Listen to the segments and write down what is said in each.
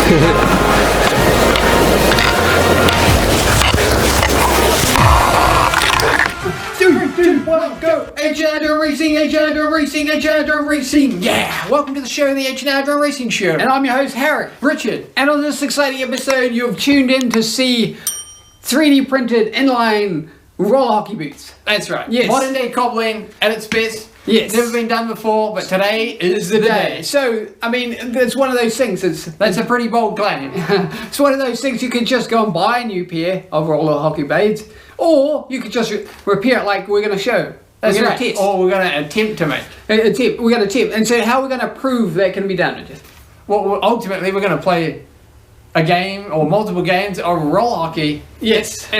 Three, two, one, go! H&R Racing, H&R Racing, H&R Racing, yeah! Welcome to the show, the H&R Racing Show. And I'm your host, Harry. Richard. And on this exciting episode, you've tuned in to see 3D printed inline roller hockey boots. That's right. Yes. Modern day cobbling at its best. Yes. Never been done before, but today is the day. So, I mean, it's one of those things. That's a pretty bold claim. It's one of those things you can just go and buy a new pair of roller hockey blades, or you could just repair it like we're going to show. That's right. Test. Or we're going to attempt to make. We're going to attempt. And so how are we going to prove that can be done? Well, ultimately, we're going to play a game or multiple games of roller hockey. Yes.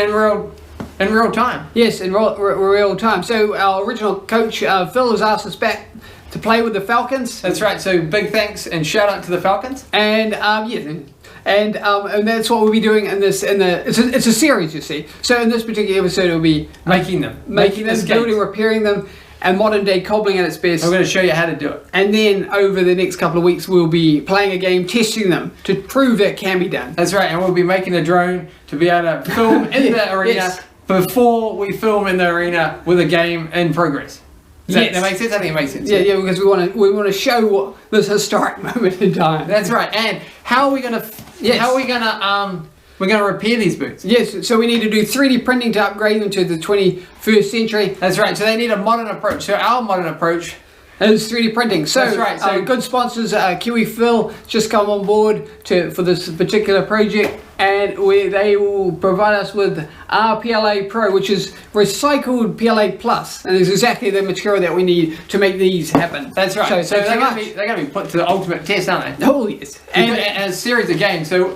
In real time. Yes, in real time. So our original coach, Phil, has asked us back to play with the Falcons. That's right. So big thanks and shout out to the Falcons. And and that's what we'll be doing in this. It's a series, you see. So in this particular episode, we'll be making them, building, repairing them, and modern day cobbling at its best. I'm going to show you how to do it. And then over the next couple of weeks, we'll be playing a game, testing them to prove that can be done. That's right. And we'll be making a drone to be able to film in the arena. Yes. Before we film in the arena with a game in progress. Does that make sense? I think it makes sense. Yeah, because we want to show what this historic moment in time. That's right. And how are we gonna we're gonna repair these boots? Yes. So we need to do 3D printing to upgrade them to the 21st century. That's right. So they need a modern approach. So our modern approach is 3D printing. So, that's right. So good sponsors, KiwiFil, just come on board for this particular project, and they will provide us with our PLA Pro, which is recycled PLA Plus, and it's exactly the material that we need to make these happen. That's right. So they're going to be put to the ultimate test, aren't they? Oh yes. And a series of games. So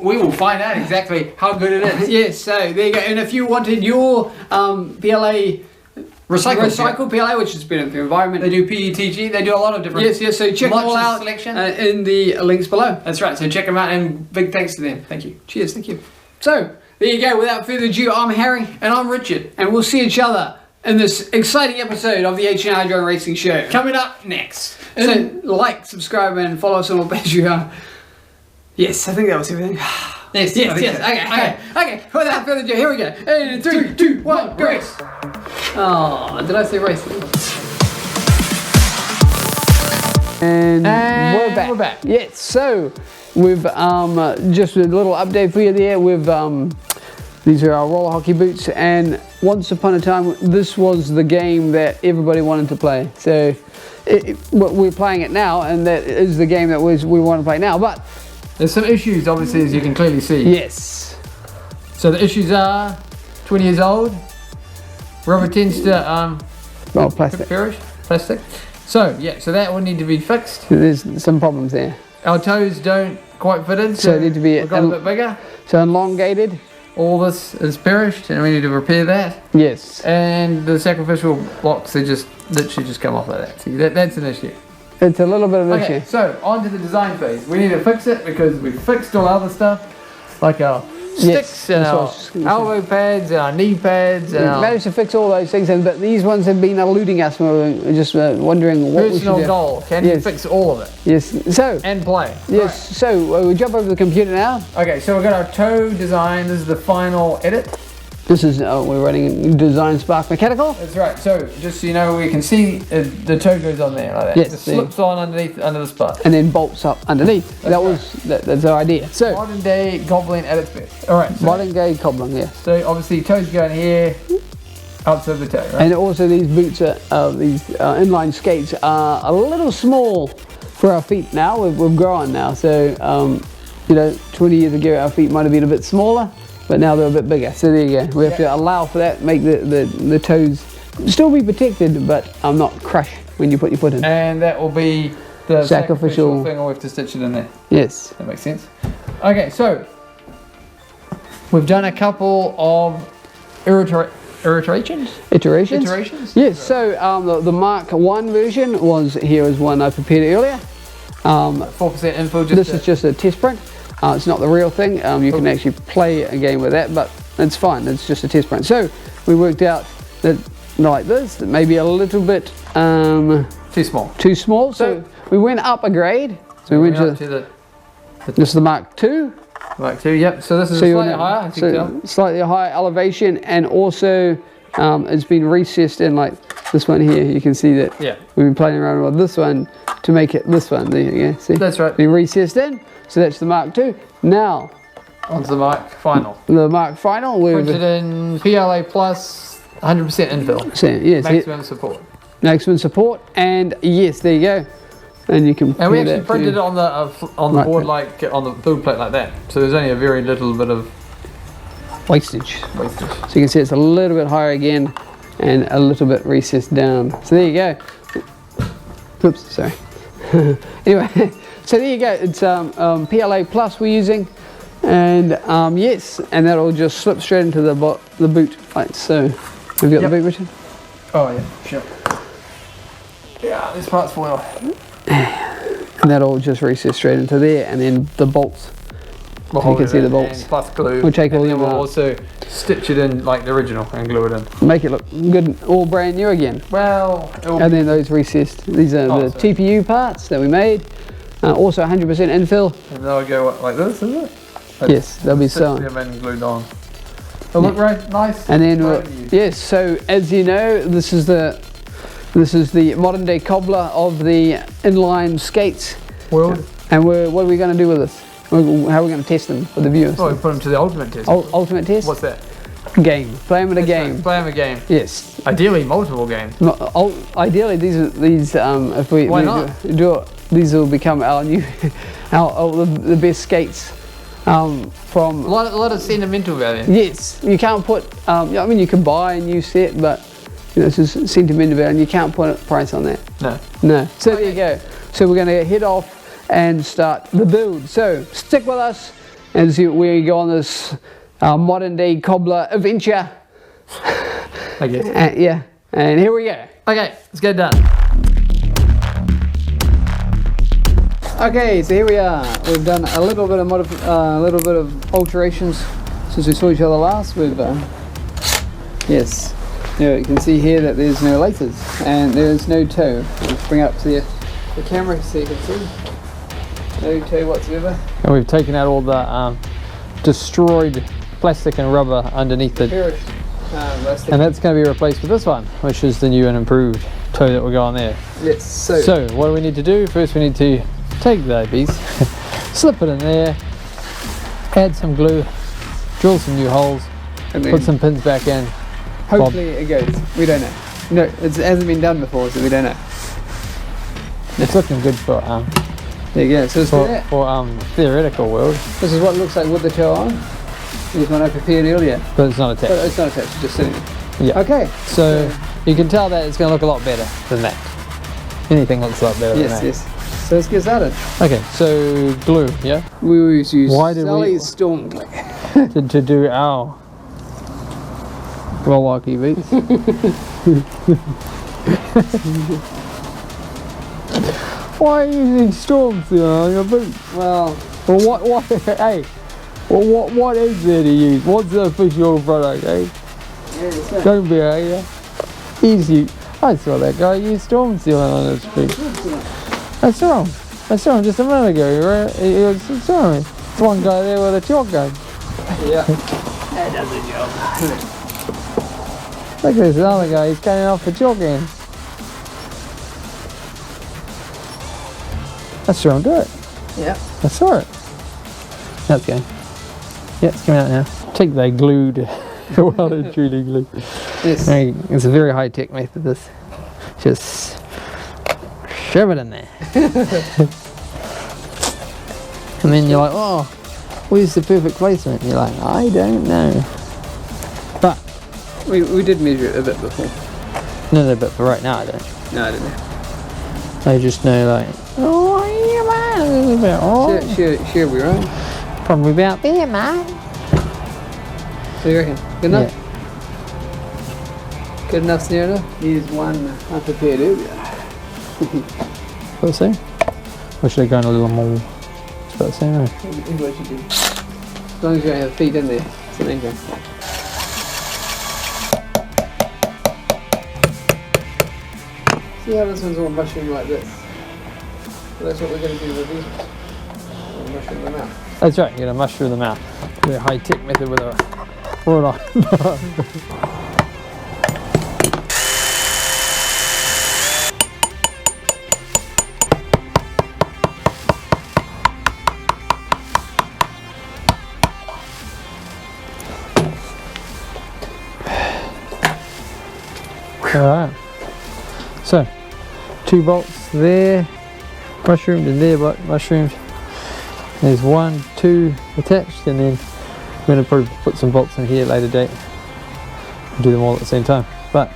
we will find out exactly how good it is. Yes. So there you go. And if you wanted your PLA. Recycled PLA, which is better for the environment. They do PETG. They do a lot of different. Yes. So check them all out in the links below. That's right. So check them out, and big thanks to them. Thank you. Cheers. Thank you. So there you go. Without further ado, I'm Harry, and I'm Richard, and we'll see each other in this exciting episode of the H&R Drone Racing Show. Coming up next. So like, subscribe, and follow us on Patreon. Yes, I think that was everything. Yes. So. Okay. Without further ado, here we go. And 3, 2, 1, race. Oh, did I say racing? And we're back. Yes. So we've just a little update for you there. These are our roller hockey boots, and once upon a time, this was the game that everybody wanted to play. So we're playing it now, and that is the game that we want to play now. But there's some issues, obviously, as you can clearly see. Yes. So the issues are 20 years old. Rubber tends to plastic. So so that will need to be fixed. There's some problems there. Our toes don't quite fit in, so they need to be a bit bigger. So elongated. All this is perished, and we need to repair that. Yes. And the sacrificial blocks, they just literally just come off like that. See, that's an issue. It's a little bit of an issue. So on to the design phase. We need to fix it because we fixed all other stuff, like our sticks and our elbow pads and our knee pads. And we managed to fix all those things, but these ones have been eluding us. We're just wondering what we should do. Personal goal. Can you fix all of it? Yes. So. And play. Yes. Right. So we jump over the computer now. Okay. So we've got our toe design. This is the final edit. This is we're running Design Spark Mechanical. That's right. So just so you know, we can see the toe goes on there like that. Yes. It slips on underneath under the spot. And then bolts up underneath. That's our idea. So modern day cobbling at its best. All right. So modern day cobbling, yeah. So obviously toes going here, outside the toe. Right? And also these boots these inline skates are a little small for our feet now. We've grown now, so 20 years ago our feet might have been a bit smaller. But now they're a bit bigger, so there you go. We have to allow for that, make the toes still be protected, but not crush when you put your foot in. And that will be the sacrificial thing, or we have to stitch it in there. Yes. That makes sense. Okay, so we've done a couple of iterations. Yes, so the Mark 1 version was, here is one I prepared earlier. 4% info. This is just a test print. It's not the real thing. You can actually play a game with that, but it's fine. It's just a test print. So we worked out that like this, that maybe a little bit too small. So we went up a grade. So we went to the This is the Mark II. Mark II, yep. So this is slightly higher, as you can tell. Slightly higher elevation, and also it's been recessed in like this one here. You can see that we've been playing around with this one to make it this one. There you go. See? That's right. Been recessed in. So that's the Mark II. Now, onto the Mark Final. The Mark Final. Printed in PLA plus 100% infill. So, yes, maximum support. Maximum support, and yes, there you go. And you can. And we actually printed it on the board like on the build plate like that. So there's only a very little bit of wastage. So you can see it's a little bit higher again, and a little bit recessed down. So there you go. Oops, sorry. Anyway, so there you go. It's PLA Plus we're using, and yes, and that'll just slip straight into the boot like so. Have you got the boot, Richard? Oh yeah, sure. Yeah, this part's foil. And that'll just recess straight into there, and then the bolts. You can see the bolts. Plus glue. We'll take all them we'll out. also stitch it in like the original and glue it in. Make it look good, all brand new again. Well, and then those recessed. These are the TPU parts that we made. Also 100% infill. And they'll go like this, isn't it? Yes, they'll be sewn. Them and glued on. They'll look right nice. And then yes, so as you know, this is the modern day cobbler of the inline skates world. And what are we going to do with this? How are we going to test them for the viewers? Oh, we put them to the ultimate test. Ultimate test? What's that? Game. Play them in a game. Play them a game. Yes. Ideally, multiple games. Ideally, these if we why not? Do it, these will become our new, the best skates. From a lot of sentimental value. Yes, you can't put. I mean, you can buy a new set, but this is sentimental value, and you can't put a price on that. No. No. So there you go. So we're going to head off and start the build. So stick with us and see where we go on this modern day cobbler adventure. I guess. Yeah. And here we go. Okay, let's get it done. Okay, so here we are. We've done a little bit of alterations since we saw each other last. We've yes. Now you can see here that there's no laces and there's no toe. Let's bring up to the camera so you can see. No toe whatsoever. And we've taken out all the destroyed plastic and rubber underneath it. And that's going to be replaced with this one, which is the new and improved toe that will go on there. Yes. So what do we need to do? First we need to take the piece, slip it in there, add some glue, drill some new holes, and put some pins back in. Hopefully it goes. We don't know. No, it hasn't been done before, so we don't know. It's looking good for there you go. So for theoretical world. This is what it looks like with the toe on. This one I prepared earlier. But it's not attached. But it's not attached, it's just sitting there. Yeah. Okay. So you can tell that it's going to look a lot better than that. Anything looks a lot better than that. Yes. So let's get started. Okay, so glue, yeah? We always use Sally's Storm Glue. to do our roll hockey boots. Why are you using Storm Seal on your boots? Well, what? Hey, what is there to use? What's the official product, eh? Yeah, don't be a hater. Easy. I saw that guy use Storm Seal on his feet. I saw him just a minute ago. He was showing me. One guy there with a shotgun. Yeah. That does a job. Look at this other guy, he's cutting off the shotgun. I saw him do it. Yeah. I saw it. That's going. Yeah, it's coming out now. Take that glued, well and truly glued. Yes. It's a very high tech method, this. Just shove it in there. And then you're like, oh, where's the perfect placement? And you're like, I don't know. But we did measure it a bit before. No, but for right now I don't. No, I don't know. I just know like, oh yeah man, about alright. Sure we right? Probably about there, man. So you reckon? Good enough? Yeah. Good enough, near enough? Here's one I prepared earlier. What say? Or should I go in a little more? It's about the same, right? What you do. As long as you don't have feet in there, it's an anchor. See how this one's all mushroom like this? So that's what we're going to do with these ones. mushroom them out. That's right, you're going to mushroom them out. The high-tech method with a ruler. Alright, so 2 bolts there, mushroomed, and there mushroomed. There's 1, 2 attached, and then we're going to probably put some bolts in here at a later date. Do them all at the same time. But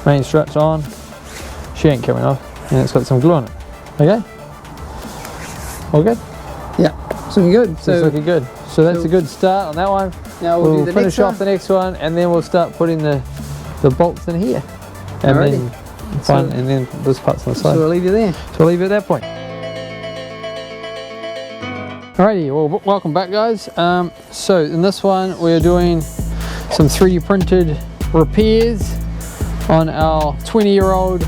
main strut's on, she ain't coming off, and it's got some glue on it. Okay? All good? Yeah, it's looking good. So it's looking good. So that's a good start on that one. Now we'll do the finish off the next one, and then we'll start putting the bolts in here. And then and then this part's on the side. So we'll leave you there. So we'll leave it at that point. Alrighty, well, welcome back, guys. So in this one we're doing some 3D printed repairs on our 20-year-old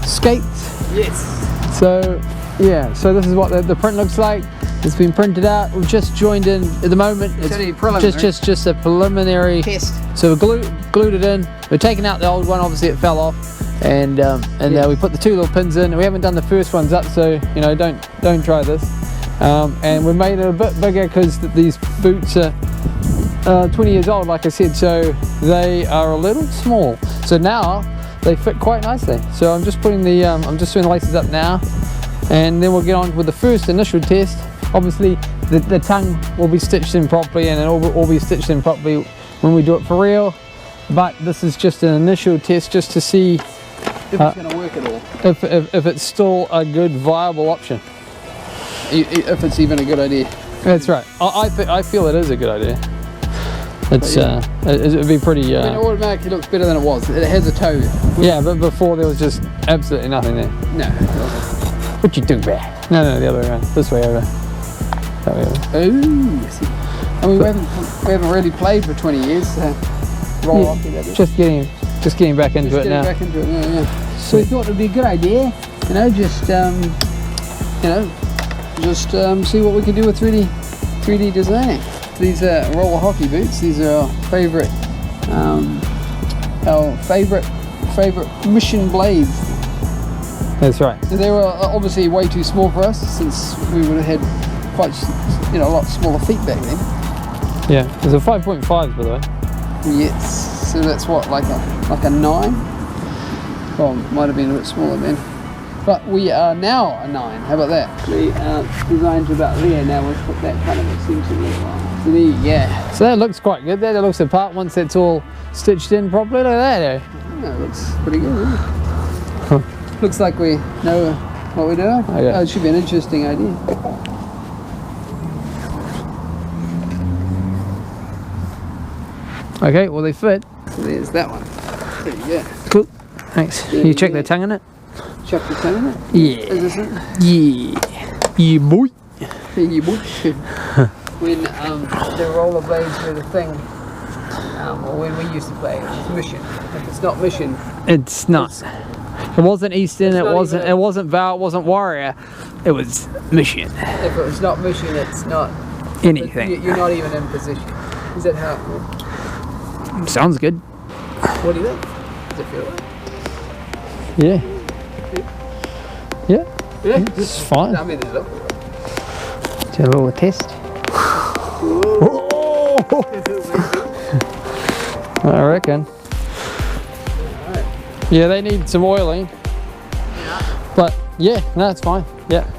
skates. Yes. So yeah, so this is what the print looks like. It's been printed out. We've just joined in at the moment. It's just a preliminary test. So we glued it in. We're taking out the old one. Obviously it fell off, and we put the 2 little pins in. We haven't done the first ones up, so you know, don't try this. And we made it a bit bigger because these boots are 20 years old, like I said, so they are a little small. So now they fit quite nicely. So I'm just putting the I'm just doing the laces up now, and then we'll get on with the first initial test. Obviously the tongue will be stitched in properly, and it'll all be stitched in properly when we do it for real. But this is just an initial test, just to see if it's going to work at all. If it's still a good viable option. If it's even a good idea. That's right. I feel it is a good idea. It's it'd be pretty. I mean, it automatically looks better than it was. It has a toe. Yeah, but before there was just absolutely nothing there. No. What you do, bear? No, the other way around. This way over. That way over. Oh, I see. I mean, we haven't really played for 20 years. So roll off that is. Just getting back into it now. Back into it, yeah. So we thought it'd be a good idea, you know, just see what we can do with 3D designing. These are roller hockey boots. These are our favorite mission blades. That's right. They were obviously way too small for us, since we would have had quite, a lot smaller feet back then. Yeah, there's a 5.5s, by the way. Yes. So that's what, like a 9. Well, might have been a bit smaller then. But we are now a 9. How about that? We designed to about there. Now we've put that kind of essentially line. So there you go. So that looks quite good. That looks the part once it's all stitched in properly. Look at that. Eh? That looks pretty good, doesn't it? Huh. Looks like we know what we're doing. Oh, yeah. It should be an interesting idea. Okay, well they fit. So there's that one. There you go. Cool. Thanks. There you check the tongue in it? Chuck the tongue in it? Yeah. Is this it? Yeah. Yeah, boy. Yeah, boy. When the rollerblades were the thing, or when we used to play, it was Mission. If it's not Mission, it's not. It wasn't Eastern. It wasn't Val. It wasn't Warrior. It was Mission. If it was not Mission, it's not anything. You're not even in position. Is that how it works? Sounds good. What do you think? Does it feel right? Yeah. Yeah. Yeah. It's fine. I mean, it looks do a little test. I reckon. Right. Yeah, they need some oiling. Yeah. But yeah, no, it's fine. Yeah.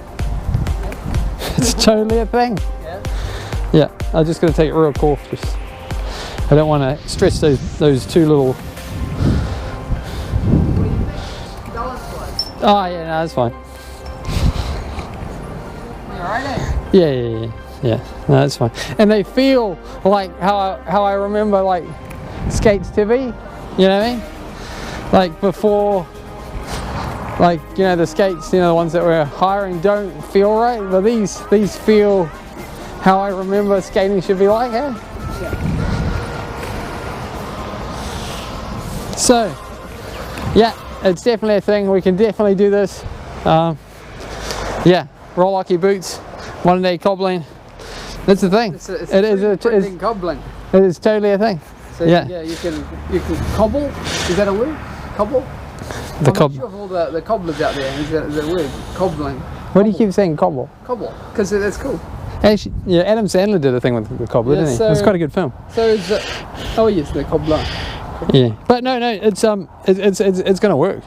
It's totally a thing. Yeah. Yeah. I'm just gonna take it real cool. I don't want to stress those 2 little. Oh yeah, no, that's fine. You alright, eh? Yeah. No, that's fine. And they feel like how I remember like skates to be. You know what I mean? Like before, like the skates, the ones that we're hiring don't feel right, but these feel how I remember skating should be like. Eh? Yeah. So, yeah, it's definitely a thing. We can definitely do this. Yeah, roll hockey boots. modern day cobbling. That's the thing. It's cobbling. It is totally a thing. So yeah, you can cobble. Is that a word? Cobble. The I'm not sure of all the cobblers out there. Is that a word? Cobbling. Why do you keep saying cobble? Cobble, because that's cool. Actually, yeah, Adam Sandler did a thing with the cobbler, didn't he? So, It's quite a good film. So is oh yes, the cobbler. Yeah, but no, it's gonna work.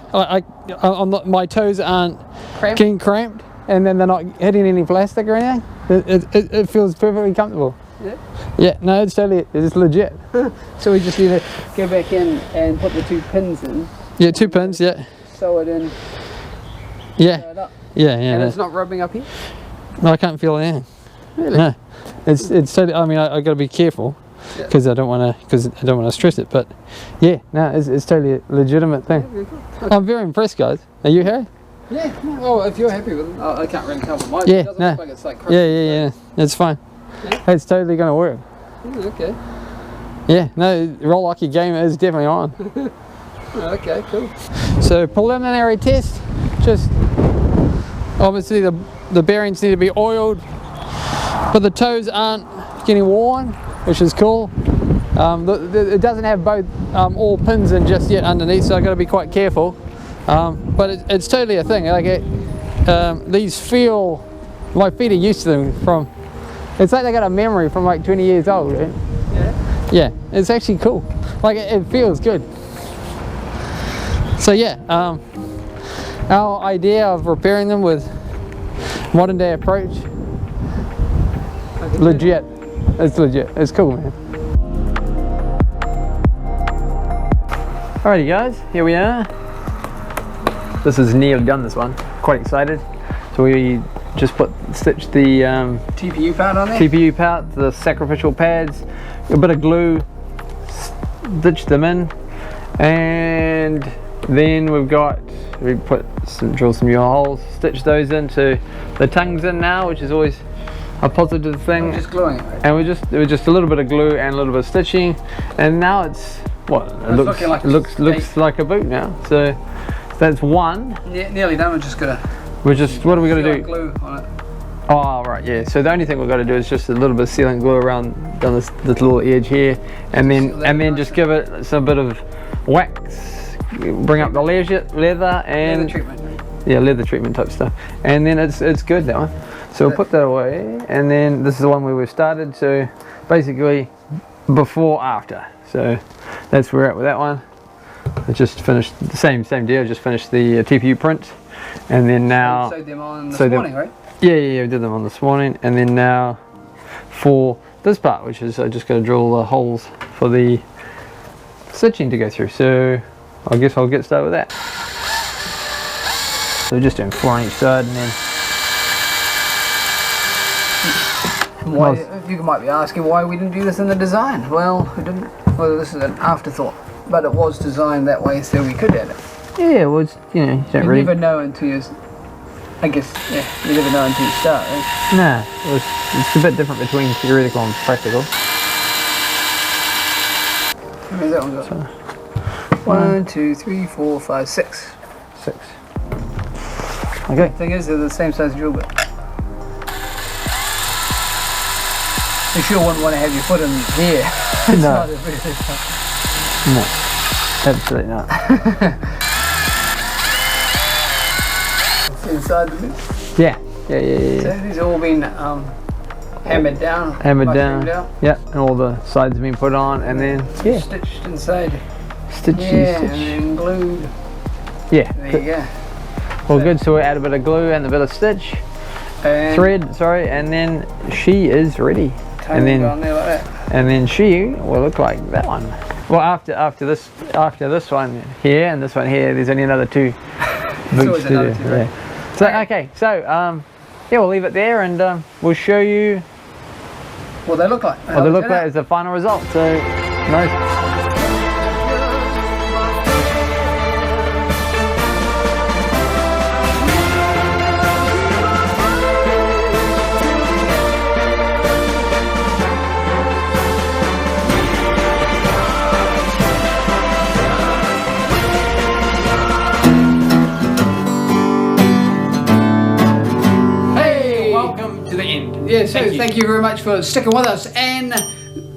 My toes aren't getting cramped, and then they're not hitting any plastic or anything. It feels perfectly comfortable. Yeah. Yeah, no, it's legit. So we just need to go back in and put the 2 pins in. Yeah, 2 pins. Yeah. Sew it in. Yeah. Sew it up. Yeah. And it's not rubbing up here. No, I can't feel anything. Really? No, it's totally. I mean, I got to be careful because I don't want to stress it. But yeah, no, it's totally a legitimate thing. Yeah, cool. Okay. I'm very impressed, guys. Are you, Harry? Yeah. Oh, if you're happy with it, I can't really tell with mine. Yeah. It doesn't look like it's like Yeah. It's fine. Yeah. It's totally gonna work. Okay. Yeah. No, Roll Lucky game is definitely on. Okay. Cool. So preliminary test. Just obviously the bearings need to be oiled, but the toes aren't getting worn, which is cool. It doesn't have both all pins in just yet underneath, so I've got to be quite careful. But it's totally a thing. Like these feel, my feet are used to them from. It's like they got a memory from like 20 years old, right? Yeah. Yeah, it's actually cool. Like it feels good. So yeah, our idea of repairing them with modern day approach, legit. It's legit. It's cool, man. Alrighty guys, here we are. This is nearly done, this one. Quite excited. So we just stitched the TPU part on there? TPU part, the sacrificial pads, a bit of glue, stitched them in, and then we drill some new holes, stitch those into the tongues in now, which is always a positive thing. Just gluing it, right? And it was just a little bit of glue and a little bit of stitching, and now it's what it looks like a boot now. So that's one. Nearly done. What are we gonna do? Glue on it. Oh right, yeah. So the only thing we've got to do is just a little bit of sealant glue down this little edge here, and then just give it some bit of wax, bring up the leather and leather treatment. Yeah, leather treatment type stuff, and then it's good, that one. So we'll put that away, and then this is the one where we've started. So basically, before after. So that's where we're at with that one. I just finished the same deal. Just finished the TPU print, and then now sewed them on this morning, right? Yeah, we did them on this morning, and then now for this part, which is I just got to drill the holes for the stitching to go through. So I guess I'll get started with that. So we're just doing 4 on each side, and then. You might be asking why we didn't do this in the design. Well, we didn't. Well, this is an afterthought, but it was designed that way so we could add it. Yeah, well, it's, you never know until you. I guess, yeah, you never know until you start, right? Nah, it's a bit different between theoretical and practical. How many has that one got? So, 1, 2, 3, 4, 5, 6. 6. Okay. The thing is, they're the same size drill bit. You sure wouldn't want to have your foot in here. No. No, absolutely not. Inside the bit? Yeah. So these have all been hammered down. Hammered down. Yeah, and all the sides have been put on, and then stitched inside. Stitched. And then glued. Yeah. There you go. Well, good. So we add a bit of glue and a bit of stitch, thread. Sorry, and then she is ready. And then on there like that. And then she will look like that one. Well, after this one here and this one here, there's only another 2 boots to do. Yeah. So okay, so yeah, we'll leave it there, and we'll show you what they look like. What they look like as the final result. So nice. To the end. so thank you very much for sticking with us, and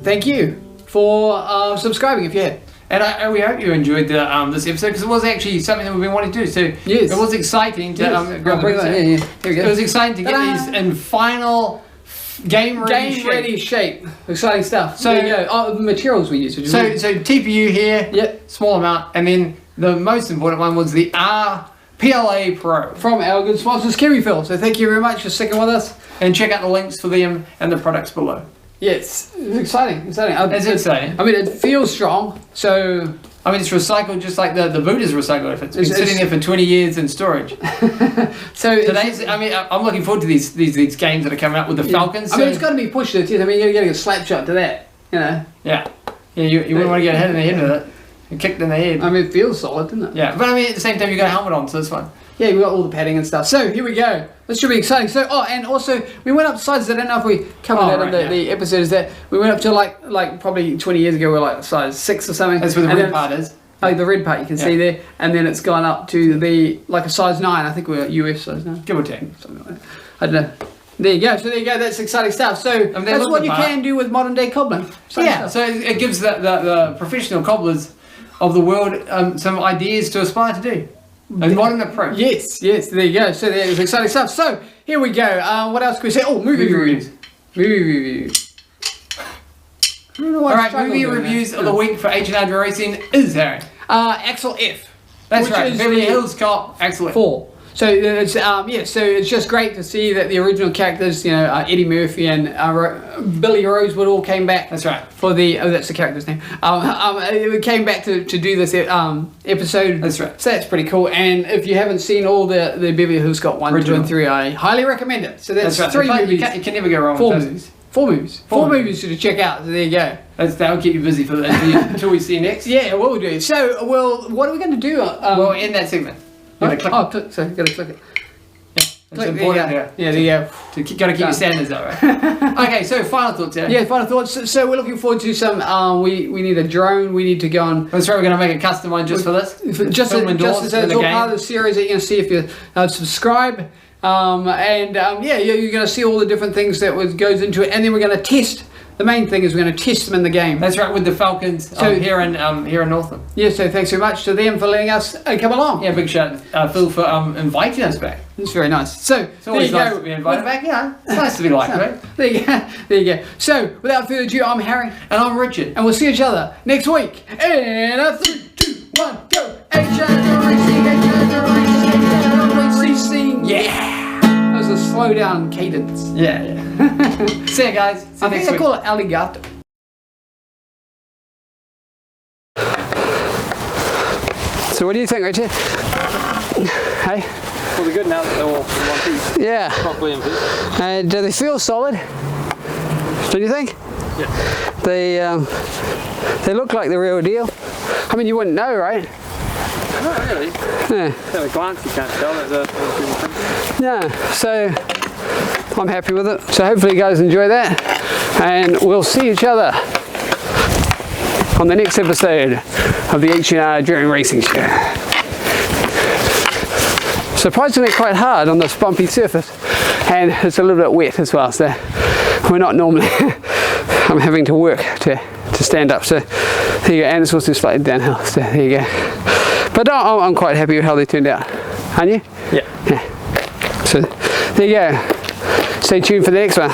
thank you for subscribing if you had. And we hope you enjoyed this episode, because it was actually something that we've been wanting to do. So yes. It was exciting to Here we go. It was exciting to get these in final game ready shape. Exciting stuff. So there you go. Oh, the materials we used. So TPU here. Yep. Small amount, and then the most important one was the PLA Pro from our good sponsors KiwiFil. So thank you very much for sticking with us, and check out the links for them and the products below. Yes, it's exciting. It's exciting. I mean, it feels strong. So I mean, it's recycled just like the boot is recycled if it's been sitting there for 20 years in storage. So today's, I mean, I'm looking forward to these games that are coming up with the Falcons. I mean, it's got to be pushed. I mean, you're getting a slap shot to that. You know. Yeah. You wouldn't want to get hit in the head with it. You're kicked in the head. I mean, it feels solid, doesn't it? Yeah, but I mean, at the same time, you got a helmet on, so it's fine. Yeah, we got all the padding and stuff. So here we go. This should be exciting. So, and also we went up sizes. I don't know if we covered that in the episode. Is that we went up to like probably 20 years ago. We were like size 6 or something. That's where the red part is. Oh, the red part you can see there, and then it's gone up to like a size 9. I think we're US size 9, give or take, something like that. I don't know. There you go. So there you go. That's exciting stuff. So that's what you can do with modern day cobbling. So it gives the professional cobblers of the world some ideas to aspire to do. A modern approach. Yes, there you go. So there's exciting stuff. So here we go. What else can we say? Oh, movie reviews. Alright, movie reviews of the week for H&R Racing is Harry. Axel F. That's right. Beverly Hills Cop Axel F. 4. So it's so it's just great to see that the original characters, you know, Eddie Murphy and Billy Rosewood all came back. That's right. For the that's the character's name. It came back to do this episode. That's right. So that's pretty cool. And if you haven't seen all the Beverly Hills Cop 1, 2, and 3, I highly recommend it. So that's right. 3 movies. You can never go wrong. 4 movies. 4 movies. 4 movies to check out. So there you go. That'll keep you busy for until we see you next. Yeah, we'll do. So what are we going to do? Well, in that segment. Click. So you gotta click it. Yeah, it's important there. Yeah, there you go. Gotta keep your standards up, right? Okay, so final thoughts, Harry. Yeah, final thoughts. So we're looking forward to some. We need a drone. We need to go on. That's right. We're gonna make a custom one just for this. Just as it's all part of the series that you're gonna see if you subscribe. Yeah, you're gonna see all the different things that goes into it, and then we're gonna test. The main thing is we're going to test them in the game. That's right, with the Falcons here in Northland. Yeah, so thanks very much to them for letting us come along. Yeah, big shout out Phil for inviting us back. It's very nice. So it's always nice to be invited back. Yeah, it's nice to be liked, right? There you go. So without further ado, I'm Harry and I'm Richard, and we'll see each other next week. And 3, 2, 1, go! H&R Racing. Yeah. That was a slow down cadence. Yeah. See you guys. I think I call it alligator. So what do you think, Richard? Hey? Well, they're good now that they're all in one piece. Yeah. Properly in piece. And do they feel solid? Do you think? Yeah. They look like the real deal. I mean, you wouldn't know, right? Not really. Yeah. At a glance you can't tell that they're Yeah, so I'm happy with it. So hopefully you guys enjoy that, and we'll see each other on the next episode of the H&R During Racing Show. Surprisingly quite hard on this bumpy surface, and it's a little bit wet as well, so we're not normally I'm having to work to stand up, so there you go, and it's also slightly downhill, so there you go. But I'm quite happy with how they turned out, aren't you? Yeah. So there you go. Stay tuned for the next one.